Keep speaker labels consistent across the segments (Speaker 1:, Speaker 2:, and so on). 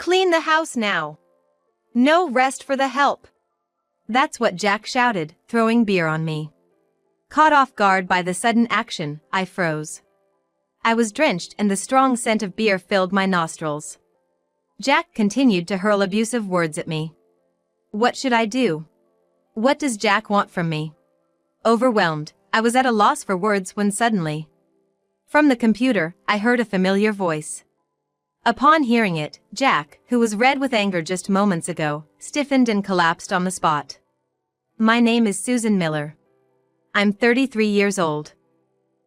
Speaker 1: Clean the house now. No rest for the help. That's what Jack shouted, throwing beer on me. Caught off guard by the sudden action, I froze. I was drenched and the strong scent of beer filled my nostrils. Jack continued to hurl abusive words at me. What should I do? What does Jack want from me? Overwhelmed, I was at a loss for words when suddenly, from the computer, I heard a familiar voice. Upon hearing it, Jack, who was red with anger just moments ago, stiffened and collapsed on the spot. My name is Susan Miller. I'm 33 years old.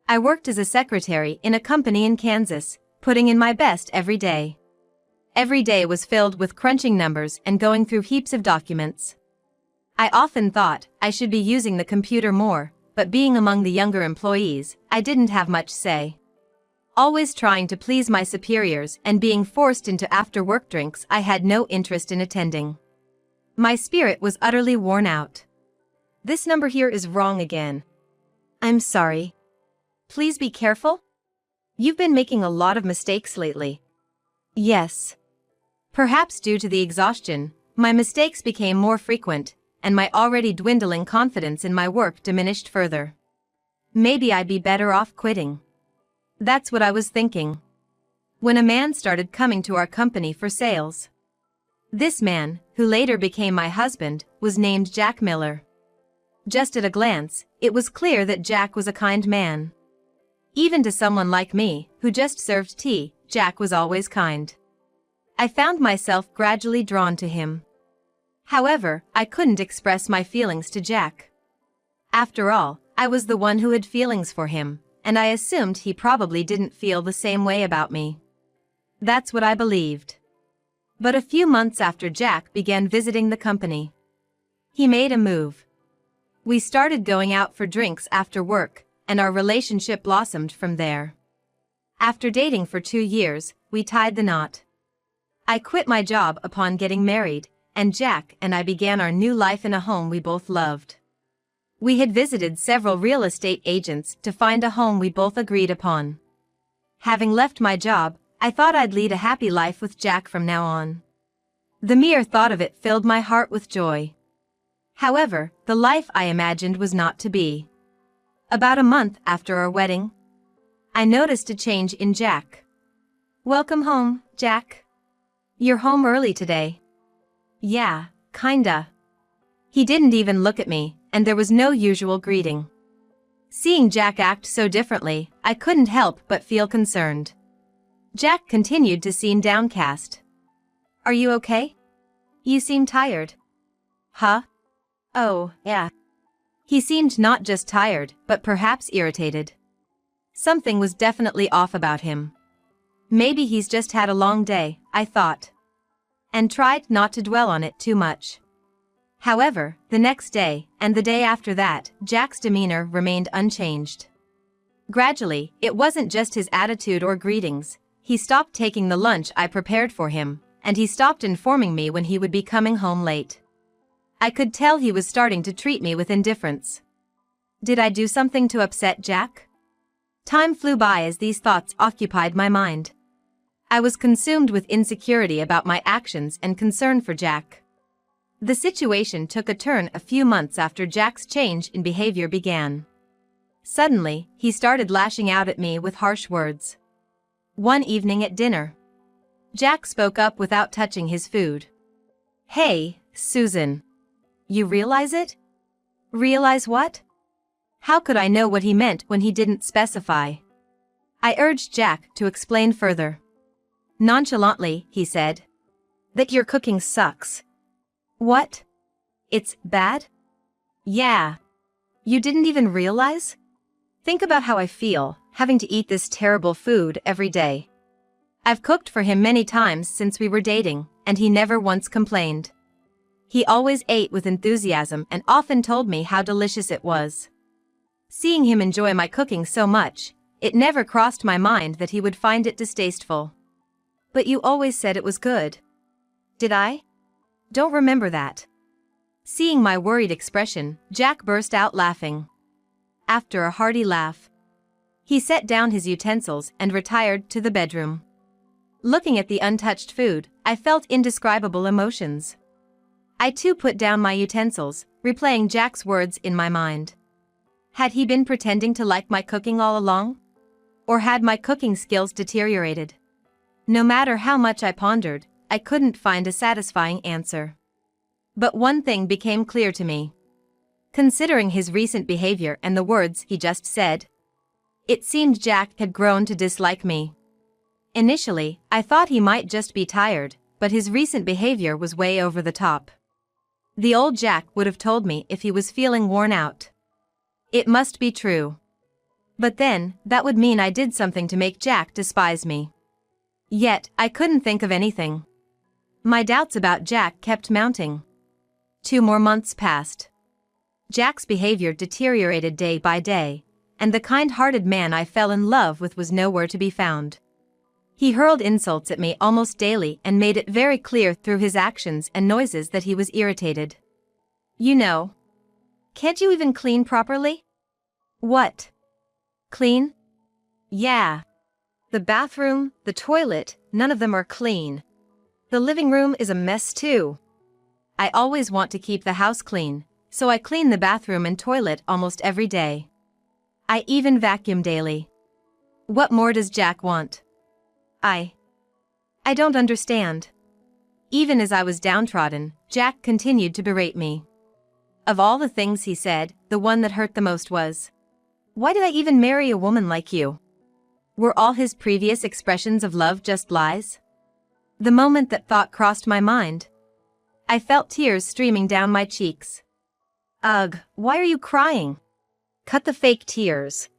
Speaker 1: I worked as a secretary in a company in Kansas, putting in my best every day. Every day was filled with crunching numbers and going through heaps of documents. I often thought I should be using the computer more, but being among the younger employees, I didn't have much say. Always trying to please my superiors and being forced into after-work drinks I had no interest in attending. My spirit was utterly worn out. This number here is wrong again. I'm sorry. Please be careful. You've been making a lot of mistakes lately. Yes. Perhaps due to the exhaustion, my mistakes became more frequent, and my already dwindling confidence in my work diminished further. Maybe I'd be better off quitting. That's what I was thinking, when a man started coming to our company for sales. This man, who later became my husband, was named Jack Miller. Just at a glance, it was clear that Jack was a kind man. Even to someone like me, who just served tea, Jack was always kind. I found myself gradually drawn to him. However, I couldn't express my feelings to Jack. After all, I was the one who had feelings for him, and I assumed he probably didn't feel the same way about me. That's what I believed. But a few months after Jack began visiting the company, he made a move. We started going out for drinks after work, and our relationship blossomed from there. After dating for 2 years, we tied the knot. I quit my job upon getting married, and Jack and I began our new life in a home we both loved. We had visited several real estate agents to find a home we both agreed upon. Having left my job, I thought I'd lead a happy life with Jack from now on. The mere thought of it filled my heart with joy. However, the life I imagined was not to be. About a month after our wedding, I noticed a change in Jack. Welcome home, Jack. You're home early today. Yeah, kinda. He didn't even look at me, and there was no usual greeting. Seeing Jack act so differently, I couldn't help but feel concerned. Jack continued to seem downcast. Are you okay? You seem tired. Huh? Oh, yeah. He seemed not just tired, but perhaps irritated. Something was definitely off about him. Maybe he's just had a long day, I thought, and tried not to dwell on it too much. However, the next day, and the day after that, Jack's demeanor remained unchanged. Gradually, it wasn't just his attitude or greetings. He stopped taking the lunch I prepared for him, and he stopped informing me when he would be coming home late. I could tell he was starting to treat me with indifference. Did I do something to upset Jack? Time flew by as these thoughts occupied my mind. I was consumed with insecurity about my actions and concern for Jack. The situation took a turn a few months after Jack's change in behavior began. Suddenly, he started lashing out at me with harsh words. One evening at dinner, Jack spoke up without touching his food. Hey, Susan. You realize it? Realize what? How could I know what he meant when he didn't specify? I urged Jack to explain further. Nonchalantly, he said, that your cooking sucks. What? It's bad? Yeah. You didn't even realize? Think about how I feel, having to eat this terrible food every day. I've cooked for him many times since we were dating, and he never once complained. He always ate with enthusiasm and often told me how delicious it was. Seeing him enjoy my cooking so much, it never crossed my mind that he would find it distasteful. But you always said it was good. Did I? Don't remember that. Seeing my worried expression, Jack burst out laughing. After a hearty laugh, he set down his utensils and retired to the bedroom. Looking at the untouched food, I felt indescribable emotions. I too put down my utensils, replaying Jack's words in my mind. Had he been pretending to like my cooking all along? Or had my cooking skills deteriorated? No matter how much I pondered, I couldn't find a satisfying answer. But one thing became clear to me. Considering his recent behavior and the words he just said, it seemed Jack had grown to dislike me. Initially, I thought he might just be tired, but his recent behavior was way over the top. The old Jack would have told me if he was feeling worn out. It must be true. But then, that would mean I did something to make Jack despise me. Yet, I couldn't think of anything. My doubts about Jack kept mounting. 2 more months passed. Jack's behavior deteriorated day by day, and the kind-hearted man I fell in love with was nowhere to be found. He hurled insults at me almost daily and made it very clear through his actions and noises that he was irritated. You know. Can't you even clean properly? What? Clean? Yeah. The bathroom, the toilet, none of them are clean. The living room is a mess too. I always want to keep the house clean, so I clean the bathroom and toilet almost every day. I even vacuum daily. What more does Jack want? I don't understand. Even as I was downtrodden, Jack continued to berate me. Of all the things he said, the one that hurt the most was, "Why did I even marry a woman like you?" Were all his previous expressions of love just lies? The moment that thought crossed my mind, I felt tears streaming down my cheeks. Ugh, why are you crying? Cut the fake tears.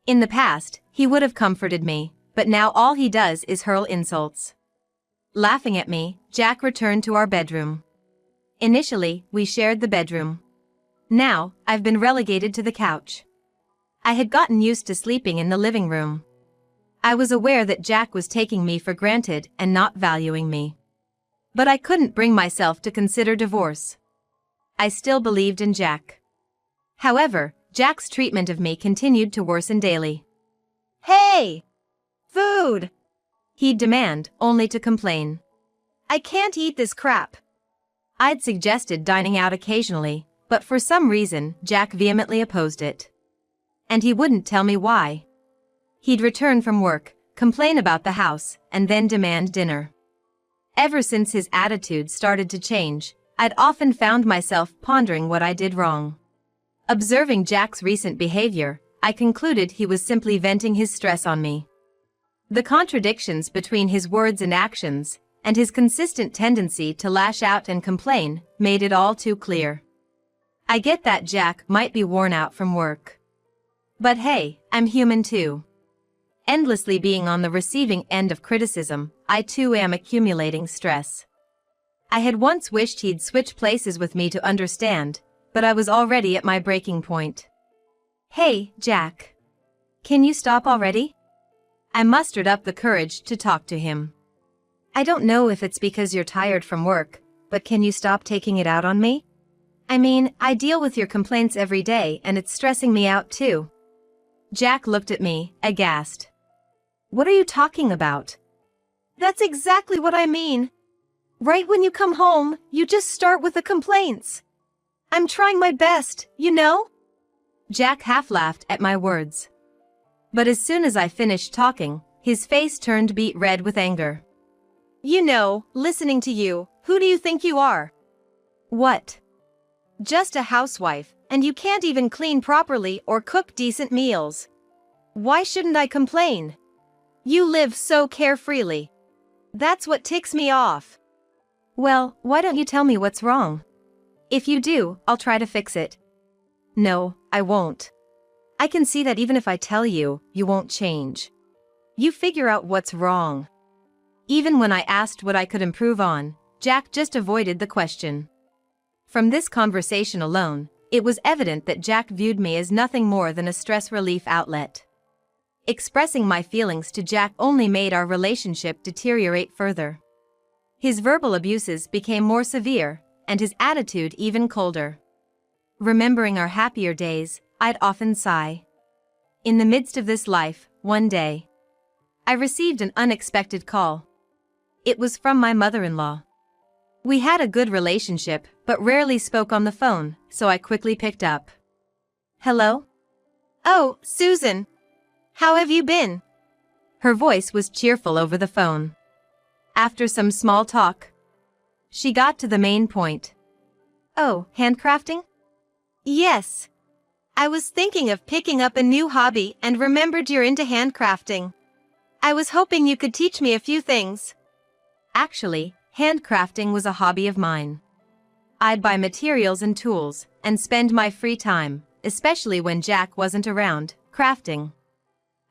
Speaker 1: In the past, he would have comforted me, but now all he does is hurl insults. Laughing at me, Jack returned to our bedroom. Initially, we shared the bedroom. Now, I've been relegated to the couch. I had gotten used to sleeping in the living room. I was aware that Jack was taking me for granted and not valuing me. But I couldn't bring myself to consider divorce. I still believed in Jack. However, Jack's treatment of me continued to worsen daily. "Hey! Food!" he'd demand, only to complain. "I can't eat this crap." I'd suggested dining out occasionally, but for some reason, Jack vehemently opposed it. And he wouldn't tell me why. He'd return from work, complain about the house, and then demand dinner. Ever since his attitude started to change, I'd often found myself pondering what I did wrong. Observing Jack's recent behavior, I concluded he was simply venting his stress on me. The contradictions between his words and actions, and his consistent tendency to lash out and complain, made it all too clear. I get that Jack might be worn out from work. But hey, I'm human too. Endlessly being on the receiving end of criticism, I too am accumulating stress. I had once wished he'd switch places with me to understand, but I was already at my breaking point. "Hey, Jack. Can you stop already?" I mustered up the courage to talk to him. "I don't know if it's because you're tired from work, but can you stop taking it out on me? I mean, I deal with your complaints every day and it's stressing me out too." Jack looked at me, aghast. "What are you talking about?" "That's exactly what I mean. Right when you come home, you just start with the complaints. I'm trying my best, you know?" Jack half laughed at my words. But as soon as I finished talking, his face turned beet red with anger. "You know, listening to you, who do you think you are?" "What?" "Just a housewife, and you can't even clean properly or cook decent meals. Why shouldn't I complain? You live so carefreely. That's what ticks me off." "Well, why don't you tell me what's wrong? If you do, I'll try to fix it." "No, I won't. I can see that even if I tell you, you won't change. You figure out what's wrong." Even when I asked what I could improve on, Jack just avoided the question. From this conversation alone, it was evident that Jack viewed me as nothing more than a stress relief outlet. Expressing my feelings to Jack only made our relationship deteriorate further. His verbal abuses became more severe, and his attitude even colder. Remembering our happier days, I'd often sigh. In the midst of this life, one day, I received an unexpected call. It was from my mother-in-law. We had a good relationship, but rarely spoke on the phone, so I quickly picked up. Hello? Oh, Susan. How have you been? Her voice was cheerful over the phone. After some small talk, she got to the main point. Oh, handcrafting? Yes. I was thinking of picking up a new hobby and remembered you're into handcrafting. I was hoping you could teach me a few things. Actually, handcrafting was a hobby of mine. I'd buy materials and tools, and spend my free time, especially when Jack wasn't around, crafting.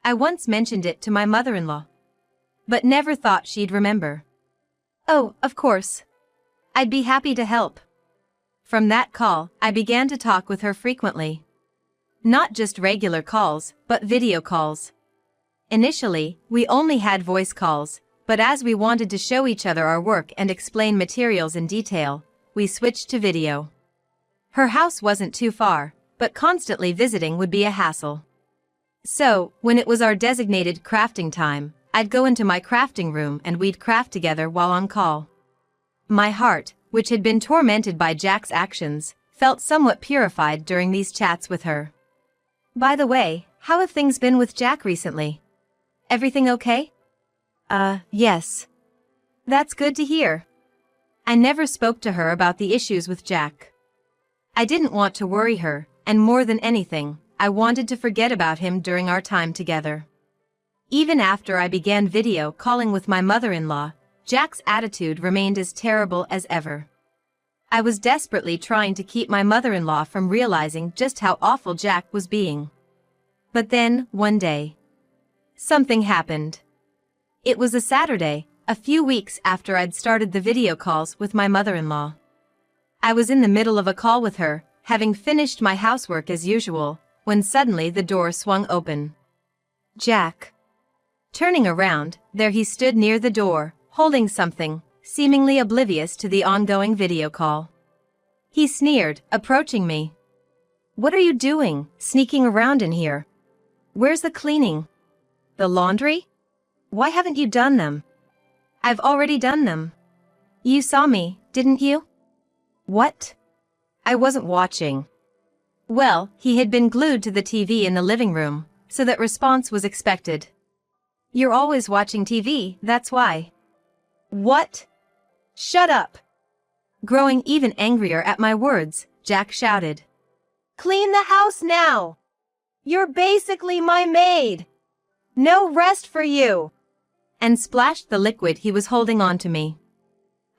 Speaker 1: I once mentioned it to my mother-in-law, but never thought she'd remember. Oh, of course. I'd be happy to help. From that call, I began to talk with her frequently. Not just regular calls, but video calls. Initially, we only had voice calls, but as we wanted to show each other our work and explain materials in detail, we switched to video. Her house wasn't too far, but constantly visiting would be a hassle. So, when it was our designated crafting time, I'd go into my crafting room and we'd craft together while on call. My heart, which had been tormented by Jack's actions, felt somewhat purified during these chats with her. By the way, how have things been with Jack recently? Everything okay? Yes. That's good to hear. I never spoke to her about the issues with Jack. I didn't want to worry her, and more than anything, I wanted to forget about him during our time together. Even after I began video calling with my mother-in-law, Jack's attitude remained as terrible as ever. I was desperately trying to keep my mother-in-law from realizing just how awful Jack was being. But then, one day, something happened. It was a Saturday, a few weeks after I'd started the video calls with my mother-in-law. I was in the middle of a call with her, having finished my housework as usual, when suddenly the door swung open. Jack. Turning around, there he stood near the door, holding something, seemingly oblivious to the ongoing video call. He sneered, approaching me. What are you doing, sneaking around in here? Where's the cleaning? The laundry? Why haven't you done them? I've already done them. You saw me, didn't you? What? I wasn't watching. Well, he had been glued to the TV in the living room, so that response was expected. You're always watching TV, that's why. What? Shut up! Growing even angrier at my words, Jack shouted. Clean the house now! You're basically my maid! No rest for you! And splashed the liquid he was holding onto me.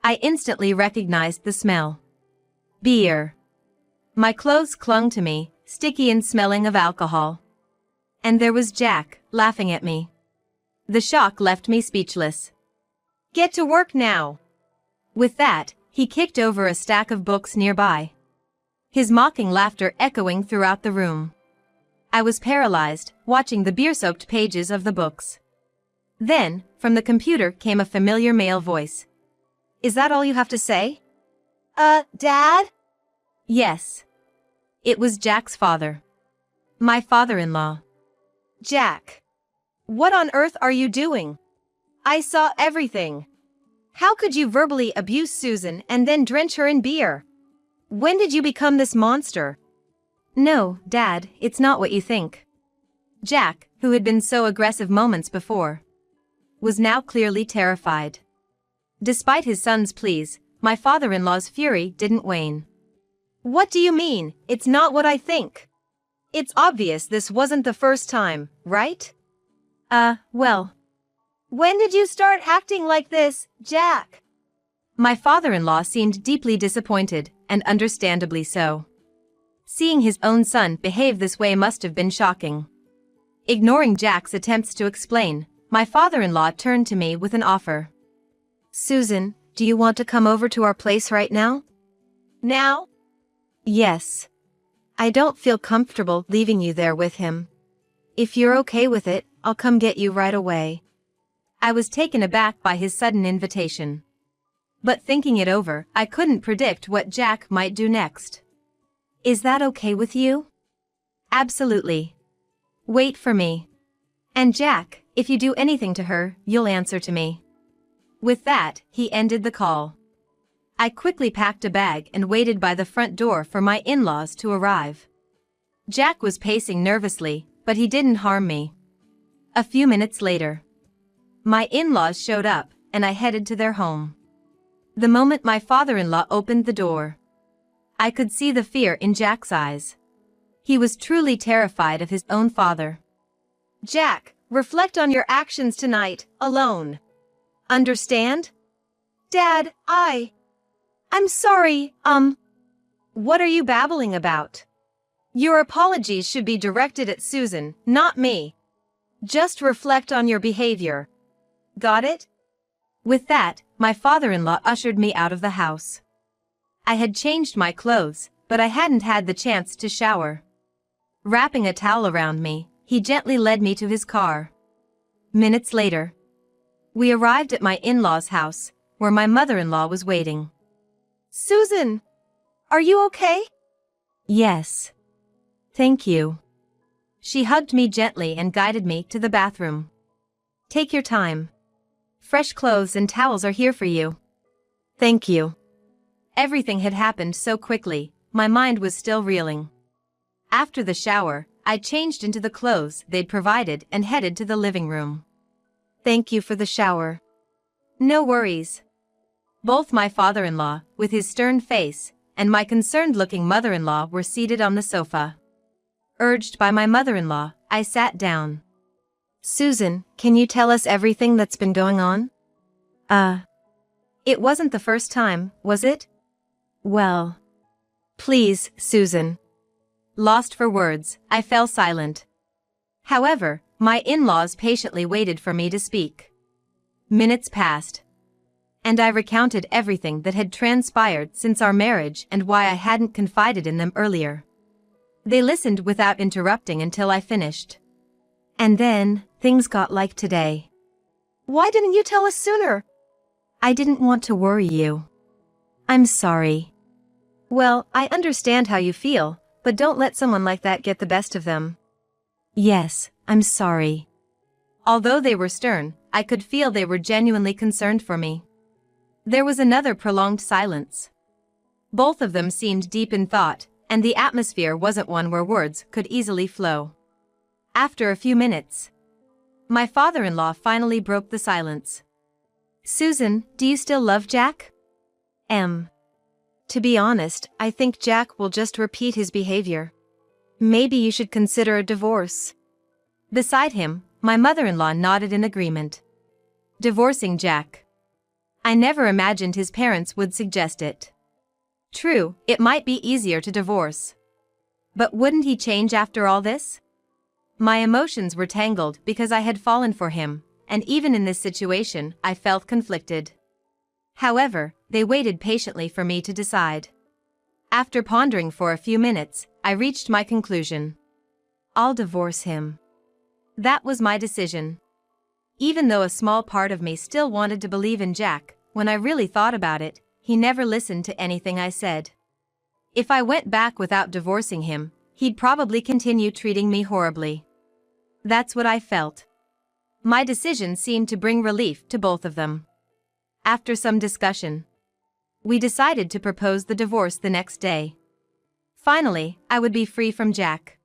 Speaker 1: I instantly recognized the smell. Beer. My clothes clung to me, sticky and smelling of alcohol. And there was Jack, laughing at me. The shock left me speechless. Get to work now! With that, he kicked over a stack of books nearby. His mocking laughter echoing throughout the room. I was paralyzed, watching the beer-soaked pages of the books. Then, from the computer came a familiar male voice. Is that all you have to say? Dad? Yes. It was Jack's father. My father-in-law. Jack. What on earth are you doing? I saw everything. How could you verbally abuse Susan and then drench her in beer? When did you become this monster? No, Dad, it's not what you think. Jack, who had been so aggressive moments before, was now clearly terrified. Despite his son's pleas, my father-in-law's fury didn't wane. What do you mean, it's not what I think? It's obvious this wasn't the first time, right? Well. When did you start acting like this, Jack? My father-in-law seemed deeply disappointed, and understandably so. Seeing his own son behave this way must have been shocking. Ignoring Jack's attempts to explain, my father-in-law turned to me with an offer. Susan, do you want to come over to our place right now? Now? Yes. I don't feel comfortable leaving you there with him. If you're okay with it, I'll come get you right away. I was taken aback by his sudden invitation. But thinking it over, I couldn't predict what Jack might do next. Is that okay with you? Absolutely. Wait for me. And Jack, if you do anything to her, you'll answer to me. With that, he ended the call. I quickly packed a bag and waited by the front door for my in-laws to arrive. Jack was pacing nervously, but he didn't harm me. A few minutes later, my in-laws showed up, and I headed to their home. The moment my father-in-law opened the door, I could see the fear in Jack's eyes. He was truly terrified of his own father. Jack, reflect on your actions tonight, alone. Understand? Dad, I'm sorry, What are you babbling about? Your apologies should be directed at Susan, not me. Just reflect on your behavior. Got it? With that, my father-in-law ushered me out of the house. I had changed my clothes, but I hadn't had the chance to shower. Wrapping a towel around me, he gently led me to his car. Minutes later, we arrived at my in-laws' house, where my mother-in-law was waiting. Susan, are you okay? Yes. Thank you. She hugged me gently and guided me to the bathroom. Take your time. Fresh clothes and towels are here for you. Thank you. Everything had happened so quickly, my mind was still reeling. After the shower, I changed into the clothes they'd provided and headed to the living room. Thank you for the shower. No worries. Both my father-in-law, with his stern face, and my concerned-looking mother-in-law were seated on the sofa. Urged by my mother-in-law, I sat down. Susan, can you tell us everything that's been going on? It wasn't the first time, was it? Well. Please, Susan. Lost for words, I fell silent. However, my in-laws patiently waited for me to speak. Minutes passed, and I recounted everything that had transpired since our marriage and why I hadn't confided in them earlier. They listened without interrupting until I finished. And then, things got like today. Why didn't you tell us sooner? I didn't want to worry you. I'm sorry. Well, I understand how you feel, but don't let someone like that get the best of them. Yes, I'm sorry. Although they were stern, I could feel they were genuinely concerned for me. There was another prolonged silence. Both of them seemed deep in thought, and the atmosphere wasn't one where words could easily flow. After a few minutes, my father-in-law finally broke the silence. Susan, do you still love Jack? To be honest, I think Jack will just repeat his behavior. Maybe you should consider a divorce. Beside him, my mother-in-law nodded in agreement. Divorcing Jack. I never imagined his parents would suggest it. True, it might be easier to divorce. But wouldn't he change after all this? My emotions were tangled because I had fallen for him, and even in this situation, I felt conflicted. However, they waited patiently for me to decide. After pondering for a few minutes, I reached my conclusion. I'll divorce him. That was my decision. Even though a small part of me still wanted to believe in Jack, when I really thought about it, he never listened to anything I said. If I went back without divorcing him, he'd probably continue treating me horribly. That's what I felt. My decision seemed to bring relief to both of them. After some discussion, we decided to propose the divorce the next day. Finally, I would be free from Jack.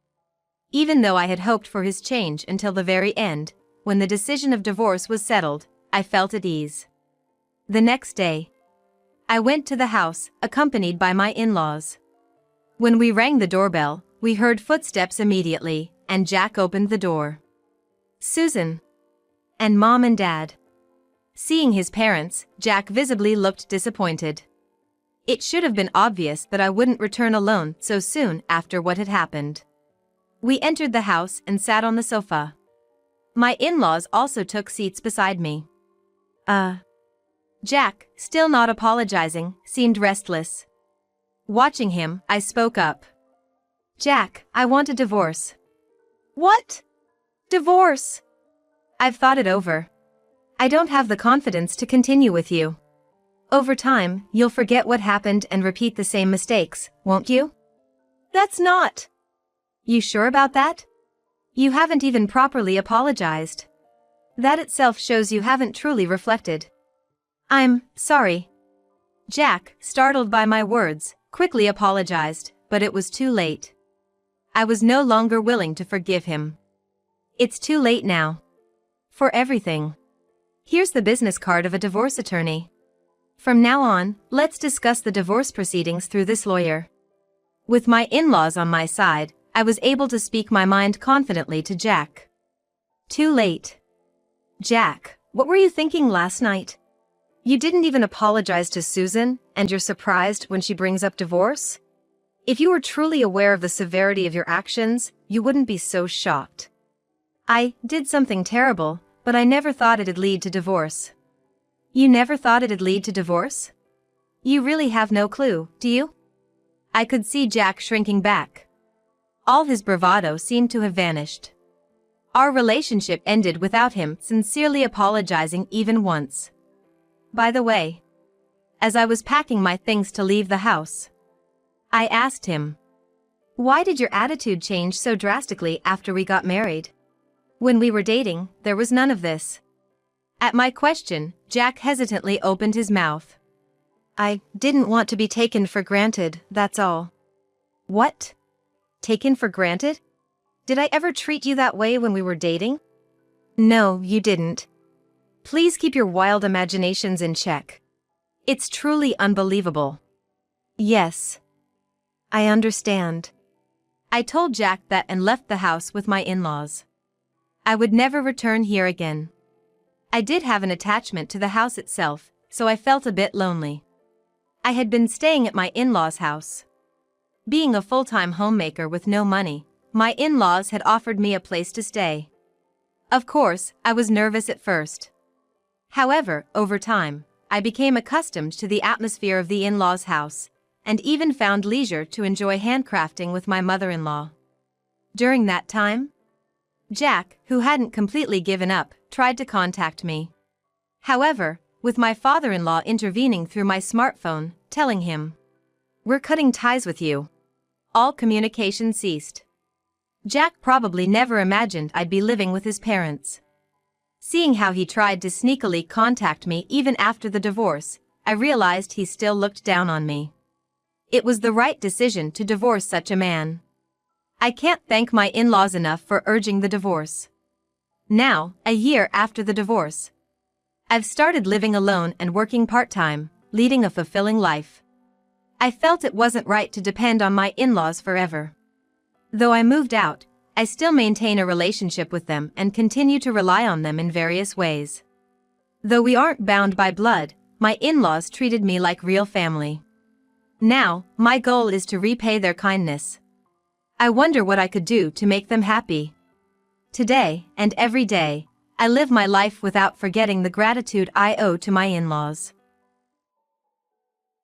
Speaker 1: Even though I had hoped for his change until the very end, when the decision of divorce was settled, I felt at ease. The next day, I went to the house, accompanied by my in-laws. When we rang the doorbell, we heard footsteps immediately, and Jack opened the door. Susan. And Mom and Dad. Seeing his parents, Jack visibly looked disappointed. It should have been obvious that I wouldn't return alone so soon after what had happened. We entered the house and sat on the sofa. My in-laws also took seats beside me. Jack, still not apologizing, seemed restless. Watching him, I spoke up. Jack, I want a divorce. What? Divorce? I've thought it over. I don't have the confidence to continue with you. Over time, you'll forget what happened and repeat the same mistakes, won't you? That's not. You sure about that? You haven't even properly apologized. That itself shows you haven't truly reflected. I'm sorry. Jack, startled by my words, quickly apologized, but it was too late. I was no longer willing to forgive him. It's too late now. For everything. Here's the business card of a divorce attorney. From now on, let's discuss the divorce proceedings through this lawyer. With my in-laws on my side, I was able to speak my mind confidently to Jack. Too late. Jack, what were you thinking last night? You didn't even apologize to Susan, and you're surprised when she brings up divorce? If you were truly aware of the severity of your actions, you wouldn't be so shocked. I did something terrible, but I never thought it'd lead to divorce. You never thought it'd lead to divorce? You really have no clue, do you? I could see Jack shrinking back. All his bravado seemed to have vanished. Our relationship ended without him sincerely apologizing even once. By the way, as I was packing my things to leave the house, I asked him, "Why did your attitude change so drastically after we got married? When we were dating, there was none of this." At my question, Jack hesitantly opened his mouth. "I didn't want to be taken for granted, that's all." What? Taken for granted? Did I ever treat you that way when we were dating? No, you didn't. Please keep your wild imaginations in check. It's truly unbelievable. Yes. I understand. I told Jack that and left the house with my in-laws. I would never return here again. I did have an attachment to the house itself, so I felt a bit lonely. I had been staying at my in-laws' house. Being a full-time homemaker with no money, my in-laws had offered me a place to stay. Of course, I was nervous at first. However, over time, I became accustomed to the atmosphere of the in-laws' house, and even found leisure to enjoy handcrafting with my mother-in-law. During that time, Jack, who hadn't completely given up, tried to contact me. However, with my father-in-law intervening through my smartphone, telling him, "We're cutting ties with you," all communication ceased. Jack probably never imagined I'd be living with his parents. Seeing how he tried to sneakily contact me even after the divorce, I realized he still looked down on me. It was the right decision to divorce such a man. I can't thank my in-laws enough for urging the divorce. Now, a year after the divorce, I've started living alone and working part-time, leading a fulfilling life. I felt it wasn't right to depend on my in-laws forever. Though I moved out, I still maintain a relationship with them and continue to rely on them in various ways. Though we aren't bound by blood, my in-laws treated me like real family. Now, my goal is to repay their kindness. I wonder what I could do to make them happy. Today, and every day, I live my life without forgetting the gratitude I owe to my in-laws.